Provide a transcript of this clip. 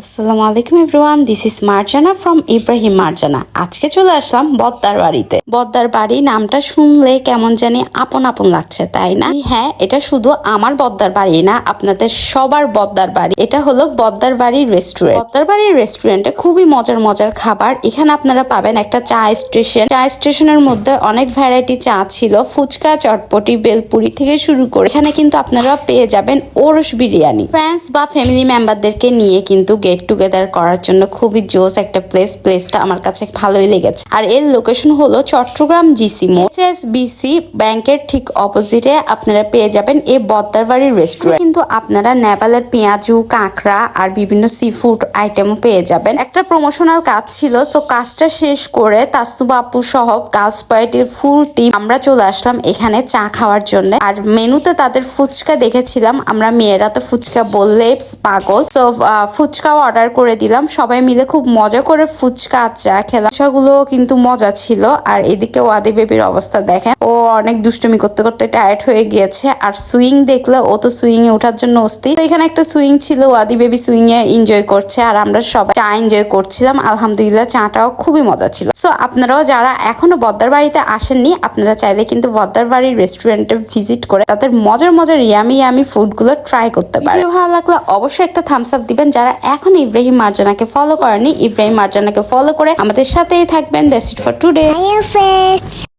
আসসালামু আলাইকুম everyone, this is Marjana from Ibrahim Marjana. আজকে চলে আসলাম বদ্দার বাড়িতে। বদ্দার বাড়ি নামটা শুনলে কেমন জানি আপন আপন লাগছে, তাই না? হ্যাঁ, এটা শুধু আমার বদ্দার বাড়ি না, আপনাদের সবার বদ্দার বাড়ি। এটা হলো বদ্দার বাড়ির রেস্টুরেন্ট। বদ্দার বাড়ির রেস্টুরেন্টে খুবই মজার মজার খাবার। এখানে আপনারা পাবেন একটা চা স্টেশন। চা স্টেশনের মধ্যে অনেক ভ্যারাইটি চা ছিল, ফুচকা, চটপটি, বেলপুরি থেকে শুরু করে এখানে কিন্তু আপনারা পেয়ে যাবেন ওরস বিরিয়ানি। ফ্রেন্ডস বা ফ্যামিলি মেম্বারদেরকে নিয়ে কিন্তু গেট টুগেদার করার জন্য খুবই জোস একটা প্লেসটা আমার কাছে ভালোই লেগেছে। আর এর লোকেশন হলো চট্টগ্রাম জিসি মোড়, HSBC ব্যাংকের ঠিক অপোজিটে আপনারা পেয়ে যাবেন এই বদ্দার বাড়ির রেস্টুরেন্ট। কিন্তু আপনারা নেপালের পেঁয়াজু, কাঁকড়া আর বিভিন্ন সি ফুড আইটেমও পেয়ে যাবেন। একটা প্রমোশনাল কাজ ছিল, তো কাজটা শেষ করে তাসতুবা আপু সহ গার্লস পার্টির ফুল টিম আমরা চলে আসলাম এখানে চা খাওয়ার জন্য। আর মেনুতে তাদের ফুচকা দেখেছিলাম, আমরা মেয়েরা তো ফুচকা বললে পাগল, তো ফুচকাও অর্ডার করে দিলাম। সবাই মিলে খুব মজা করে ফুচকা আর চা খেলাম। ফুচকাগুলো কিন্তু মজা ছিল। আর এদিকে ওয়াদি বেবির অবস্থা দেখেন, ও অনেক দুষ্টুমি করতে করতে টায়ার্ড হয়ে গিয়েছে। আর সুইং দেখলে ও তো সুইং এ ওঠার জন্য অস্থির। তো এখানে একটা সুইং ছিল, ওয়াদি বেবি সুইং এ এনজয় করছে আর আমরা সবাই চা এনজয় করছিলাম। আলহামদুলিল্লাহ চাটাও খুবই মজা ছিল। সো আপনারাও যারা এখনো বদ্দার বাড়িতে আসেননি, আপনারা চাইলে কিন্তু বদ্দার বাড়ির রেস্টুরেন্টে ভিজিট করে তাদের মজার মজার ইয়ামি ফুড গুলো ট্রাই করতে পারেন। ভালো লাগলে অবশ্যই একটা থামস আপ দিবেন। যারা এখন ইব্রাহিম মার্জানাকে ফলো করেনি, ইব্রাহিম মার্জানাকে ফলো করে আমাদের সাথেই থাকবেন। That's it for today.